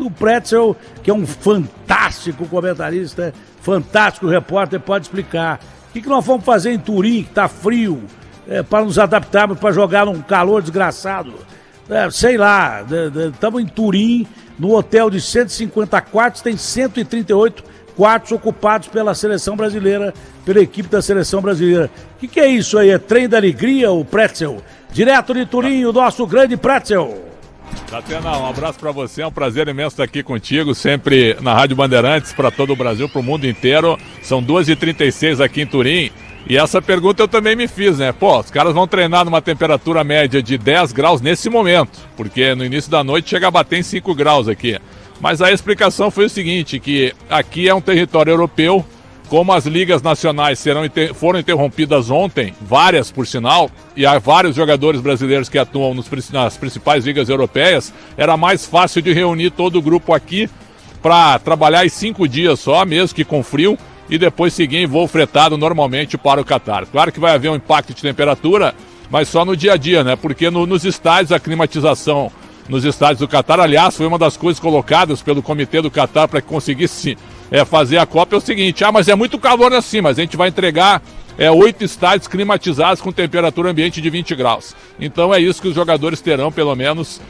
o Pretzel, que é um fantástico comentarista, fantástico repórter, pode explicar. O que nós vamos fazer em Turim, que está frio, para nos adaptarmos, para jogar num calor desgraçado? Sei lá, estamos em Turim, no hotel de 150 quartos, tem 138 quartos ocupados pela seleção brasileira, pela equipe da seleção brasileira. O que é isso aí? É trem da alegria, o Pretzel? Direto de Turim, o nosso grande Pretzel. Datena, um abraço para você, é um prazer imenso estar aqui contigo, sempre na Rádio Bandeirantes, para todo o Brasil, para o mundo inteiro. São 2h36 aqui em Turim, e essa pergunta eu também me fiz, né? Pô, os caras vão treinar numa temperatura média de 10 graus nesse momento, porque no início da noite chega a bater em 5 graus aqui. Mas a explicação foi o seguinte, que aqui é um território europeu, como as ligas nacionais foram interrompidas ontem, várias por sinal, e há vários jogadores brasileiros que atuam nas principais ligas europeias, era mais fácil de reunir todo o grupo aqui para trabalhar em 5 dias só, mesmo que com frio, e depois seguir em voo fretado normalmente para o Catar. Claro que vai haver um impacto de temperatura, mas só no dia a dia, né? Porque nos estádios, a climatização nos estádios do Catar, aliás, foi uma das coisas colocadas pelo comitê do Catar para que conseguisse fazer a Copa, é o seguinte, mas é muito calor assim, mas a gente vai entregar 8 estádios climatizados com temperatura ambiente de 20 graus. Então é isso que os jogadores terão, pelo menos,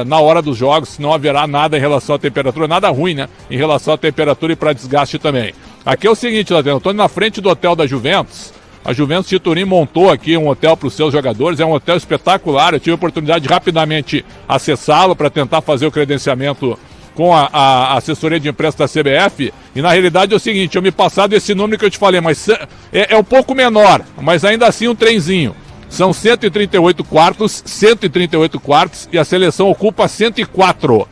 na hora dos jogos, não haverá nada em relação à temperatura, nada ruim, né, em relação à temperatura e para desgaste também. Aqui é o seguinte, Latino, eu estou na frente do hotel da Juventus. A Juventus de Turim montou aqui um hotel para os seus jogadores, é um hotel espetacular, eu tive a oportunidade de rapidamente acessá-lo para tentar fazer o credenciamento com a assessoria de imprensa da CBF, e na realidade é o seguinte, eu me passado esse número que eu te falei, mas é um pouco menor, mas ainda assim um trenzinho. São 138 quartos, e a seleção ocupa 104.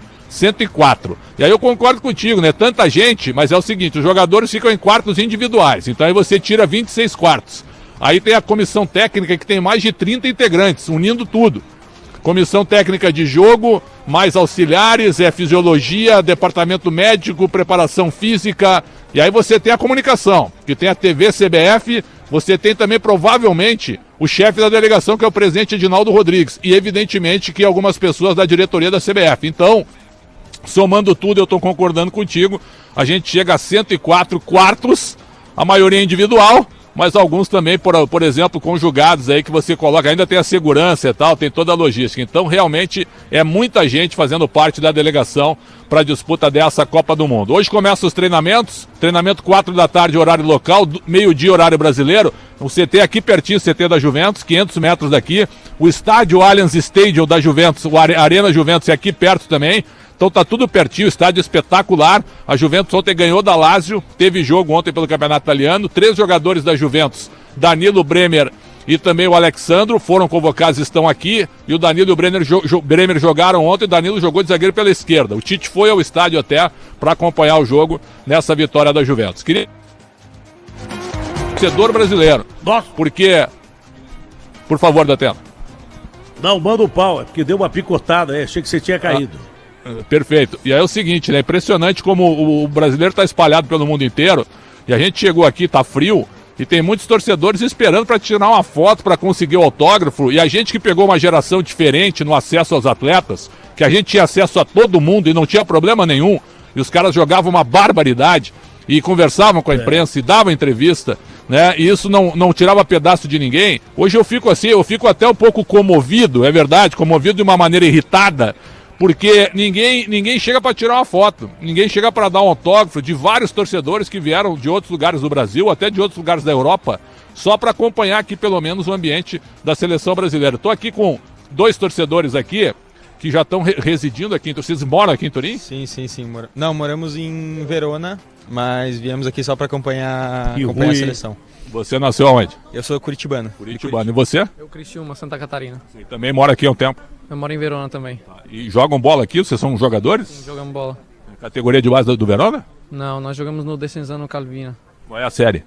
E aí eu concordo contigo, né? Tanta gente, mas é o seguinte, os jogadores ficam em quartos individuais, então aí você tira 26 quartos. Aí tem a comissão técnica que tem mais de 30 integrantes, unindo tudo. Comissão técnica de jogo, mais auxiliares, fisiologia, departamento médico, preparação física, e aí você tem a comunicação, que tem a TV CBF, você tem também provavelmente o chefe da delegação, que é o presidente Edinaldo Rodrigues, e evidentemente que algumas pessoas da diretoria da CBF. Então, somando tudo, eu estou concordando contigo, a gente chega a 104 quartos, a maioria individual, mas alguns também, por exemplo, conjugados aí que você coloca, ainda tem a segurança e tal, tem toda a logística. Então, realmente, é muita gente fazendo parte da delegação para a disputa dessa Copa do Mundo. Hoje começam os treinamentos, treinamento 4 da tarde, horário local, meio-dia, horário brasileiro. O CT aqui pertinho, o CT da Juventus, 500 metros daqui. O estádio Allianz Stadium da Juventus, o Arena Juventus é aqui perto também. Então tá tudo pertinho, estádio espetacular. A Juventus ontem ganhou da Lazio, teve jogo ontem pelo Campeonato Italiano. 3 jogadores da Juventus, Danilo, Bremer e também o Alexandro, foram convocados, estão aqui. E o Danilo e o Bremer jogaram ontem, o Danilo jogou de zagueiro pela esquerda. O Tite foi ao estádio até para acompanhar o jogo nessa vitória da Juventus. Queria torcedor brasileiro. Nossa. Porque... Por favor, Datena. Não, manda o pau, é porque deu uma picotada, achei que você tinha caído. Perfeito. E aí é o seguinte, né? Impressionante como o brasileiro está espalhado pelo mundo inteiro. E a gente chegou aqui, tá frio, e tem muitos torcedores esperando para tirar uma foto, para conseguir o autógrafo. E a gente que pegou uma geração diferente no acesso aos atletas, que a gente tinha acesso a todo mundo e não tinha problema nenhum. E os caras jogavam uma barbaridade e conversavam com a imprensa e davam entrevista, né? E isso não tirava pedaço de ninguém. Hoje eu fico assim, eu fico até um pouco comovido, é verdade, comovido de uma maneira irritada, porque ninguém chega para tirar uma foto, ninguém chega para dar um autógrafo de vários torcedores que vieram de outros lugares do Brasil, até de outros lugares da Europa, só para acompanhar aqui pelo menos o ambiente da seleção brasileira. Estou aqui com 2 torcedores aqui, que já estão residindo aqui em Turim. Vocês moram aqui em Turim? Sim. Não, moramos em Verona, mas viemos aqui só para acompanhar a seleção. Você nasceu aonde? Eu sou curitibano. Curitibano. E você? Eu, Criciúma, Santa Catarina. Você também mora aqui há um tempo? Eu moro em Verona também. Tá. E jogam bola aqui? Vocês são jogadores? Sim, jogamos bola. Categoria de base do Verona? Não, nós jogamos no Descenzano Calvina. Qual é a série?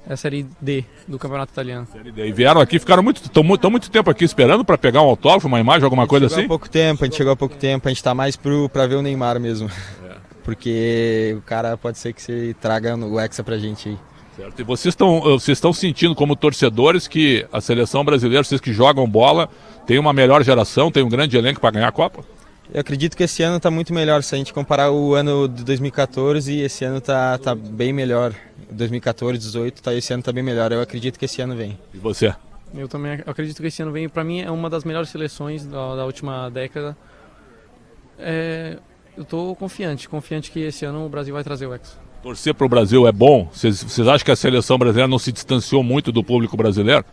É a Série D do Campeonato Italiano. Série D. E vieram aqui, ficaram estão muito tempo aqui esperando para pegar um autógrafo, uma imagem, alguma coisa assim? A gente chegou há pouco tempo, a gente tá mais para ver o Neymar mesmo. Porque o cara pode ser que você traga o Hexa pra gente aí. Certo. E vocês estão sentindo como torcedores que a seleção brasileira, vocês que jogam bola, tem uma melhor geração, tem um grande elenco para ganhar a Copa? Eu acredito que esse ano está muito melhor. Se a gente comparar o ano de 2014, esse ano tá bem melhor. 2014, 2018, esse ano está bem melhor. Eu acredito que esse ano vem. E você? Eu também acredito que esse ano vem, para mim, é uma das melhores seleções da última década. Eu estou confiante que esse ano o Brasil vai trazer o Hexa. Torcer para o Brasil é bom? Vocês acham que a seleção brasileira não se distanciou muito do público brasileiro?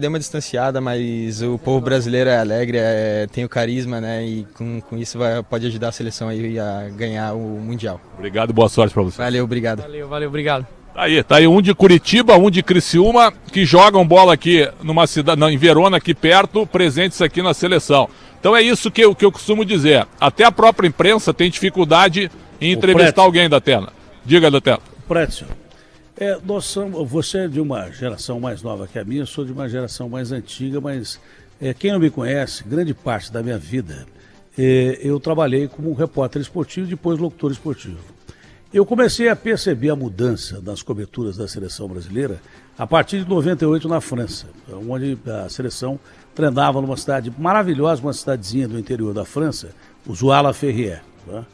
Deu uma distanciada, mas o povo brasileiro é alegre, tem o carisma, né? E com isso pode ajudar a seleção aí a ganhar o Mundial. Obrigado e boa sorte para você. Valeu, obrigado. Valeu, obrigado. Tá aí um de Curitiba, um de Criciúma, que jogam bola aqui numa cidade, em Verona, aqui perto, presentes aqui na seleção. Então é isso que eu costumo dizer. Até a própria imprensa tem dificuldade em entrevistar alguém da Atena. Diga, Datena. Prétio, você é de uma geração mais nova que a minha, eu sou de uma geração mais antiga, mas quem não me conhece, grande parte da minha vida, eu trabalhei como repórter esportivo e depois locutor esportivo. Eu comecei a perceber a mudança nas coberturas da seleção brasileira a partir de 98 na França, onde a seleção treinava numa cidade maravilhosa, uma cidadezinha do interior da França, o Zoala-Ferrière, né?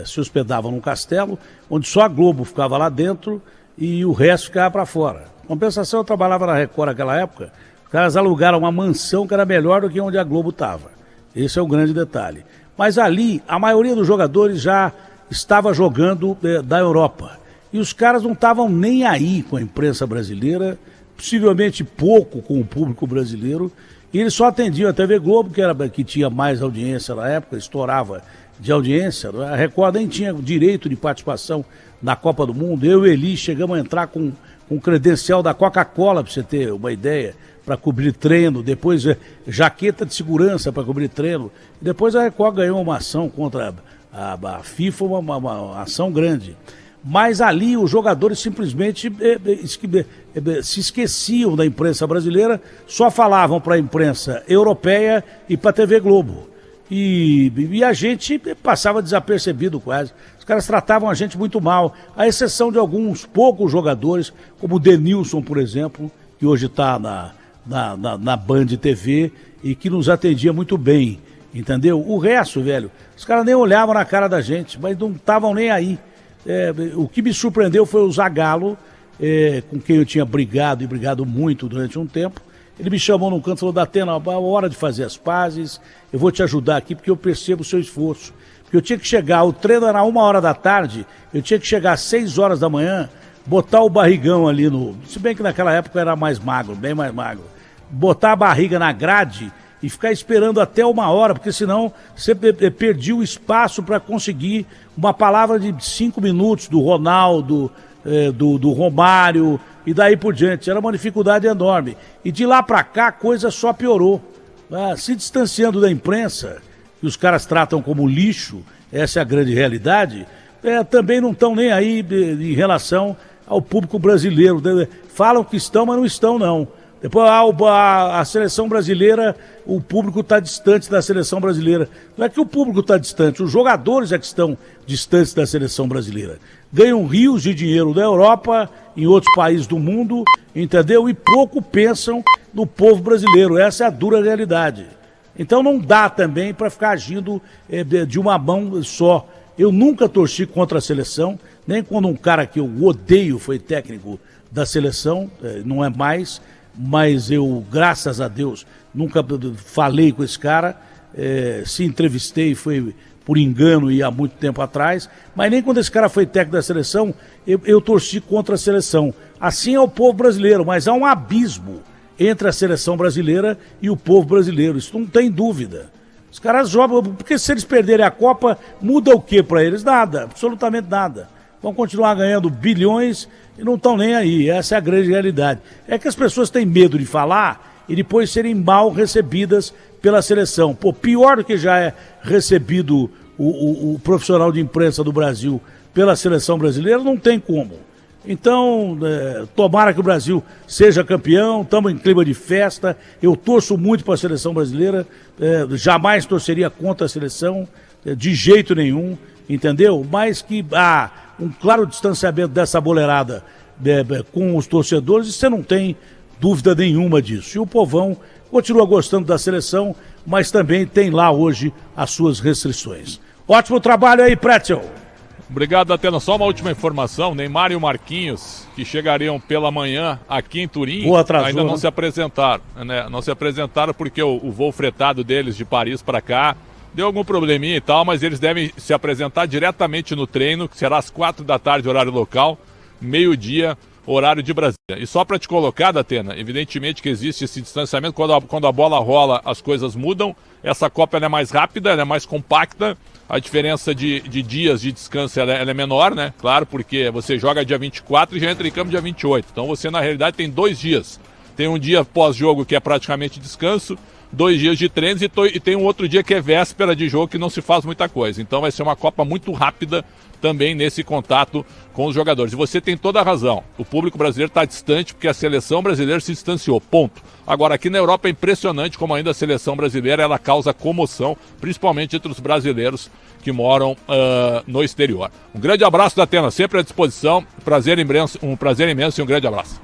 Se hospedava num castelo, onde só a Globo ficava lá dentro e o resto ficava para fora. Em compensação, eu trabalhava na Record naquela época, os caras alugaram uma mansão que era melhor do que onde a Globo estava. Esse é o grande detalhe. Mas ali, a maioria dos jogadores já estava jogando da Europa. E os caras não estavam nem aí com a imprensa brasileira, possivelmente pouco com o público brasileiro, e eles só atendiam a TV Globo, que tinha mais audiência na época, estourava de audiência. A Record nem tinha direito de participação na Copa do Mundo. Eu e Eli chegamos a entrar com credencial da Coca-Cola, para você ter uma ideia, para cobrir treino, depois jaqueta de segurança para cobrir treino. Depois a Record ganhou uma ação contra a FIFA, uma ação grande. Mas ali os jogadores simplesmente se esqueciam da imprensa brasileira, só falavam para a imprensa europeia e para a TV Globo. E a gente passava desapercebido quase. Os caras tratavam a gente muito mal, à exceção de alguns poucos jogadores, como o Denilson, por exemplo, que hoje está na Band TV e que nos atendia muito bem, entendeu? O resto, velho, os caras nem olhavam na cara da gente, mas não estavam nem aí. O que me surpreendeu foi o Zagallo, com quem eu tinha brigado muito durante um tempo. Ele me chamou num canto e falou: Datena, é hora de fazer as pazes, eu vou te ajudar aqui porque eu percebo o seu esforço. Porque eu tinha que chegar, o treino era 1h da tarde, eu tinha que chegar às 6 horas da manhã, botar o barrigão ali se bem que naquela época eu era mais magro, bem mais magro, botar a barriga na grade e ficar esperando até 1h, porque senão você perdia o espaço para conseguir uma palavra de 5 minutos do Ronaldo, do Romário e daí por diante. Era uma dificuldade enorme. E de lá para cá a coisa só piorou. Se distanciando da imprensa, que os caras tratam como lixo, essa é a grande realidade, também não estão nem aí em relação ao público brasileiro. Falam que estão, mas não estão não. Depois a seleção brasileira, o público está distante da seleção brasileira. Não é que o público está distante, os jogadores é que estão distantes da seleção brasileira. Ganham rios de dinheiro da Europa, em outros países do mundo, entendeu? E pouco pensam no povo brasileiro. Essa é a dura realidade. Então não dá também para ficar agindo de uma mão só. Eu nunca torci contra a seleção, nem quando um cara que eu odeio foi técnico da seleção, não é mais. Mas eu, graças a Deus, nunca falei com esse cara, se entrevistei foi por engano e há muito tempo atrás, mas nem quando esse cara foi técnico da seleção, eu torci contra a seleção. Assim é o povo brasileiro, mas há um abismo entre a seleção brasileira e o povo brasileiro, isso não tem dúvida. Os caras jogam, porque se eles perderem a Copa, muda o que para eles? Nada, absolutamente nada. Vão continuar ganhando bilhões e não estão nem aí. Essa é a grande realidade. É que as pessoas têm medo de falar e depois serem mal recebidas pela seleção. Pior do que já é recebido o profissional de imprensa do Brasil pela seleção brasileira, não tem como. Então, tomara que o Brasil seja campeão, estamos em clima de festa. Eu torço muito para a seleção brasileira, jamais torceria contra a seleção, de jeito nenhum, entendeu? Mas que há um claro distanciamento dessa boleirada com os torcedores, e você não tem dúvida nenhuma disso. E o povão continua gostando da seleção, mas também tem lá hoje as suas restrições. Ótimo trabalho aí, Pretzel. Obrigado, Atena. Só uma última informação, Neymar e o Marquinhos, que chegariam pela manhã aqui em Turim, ainda não se apresentaram, né? Não se apresentaram porque o voo fretado deles de Paris para cá deu algum probleminha e tal, mas eles devem se apresentar diretamente no treino, que será às 4 da tarde, horário local, meio-dia, horário de Brasília. E só para te colocar, Datena, evidentemente que existe esse distanciamento, quando a bola rola, as coisas mudam, essa Copa ela é mais rápida, ela é mais compacta, a diferença de dias de descanso ela é menor, né? Claro, porque você joga dia 24 e já entra em campo dia 28, então você na realidade tem 2 dias. Tem um dia pós-jogo que é praticamente descanso, 2 dias de treinos e tem um outro dia que é véspera de jogo que não se faz muita coisa. Então vai ser uma Copa muito rápida também nesse contato com os jogadores. E você tem toda a razão. O público brasileiro está distante porque a seleção brasileira se distanciou. Ponto. Agora, aqui na Europa é impressionante como ainda a seleção brasileira ela causa comoção, principalmente entre os brasileiros que moram no exterior. Um grande abraço, Datena, sempre à disposição. Um prazer imenso e um grande abraço.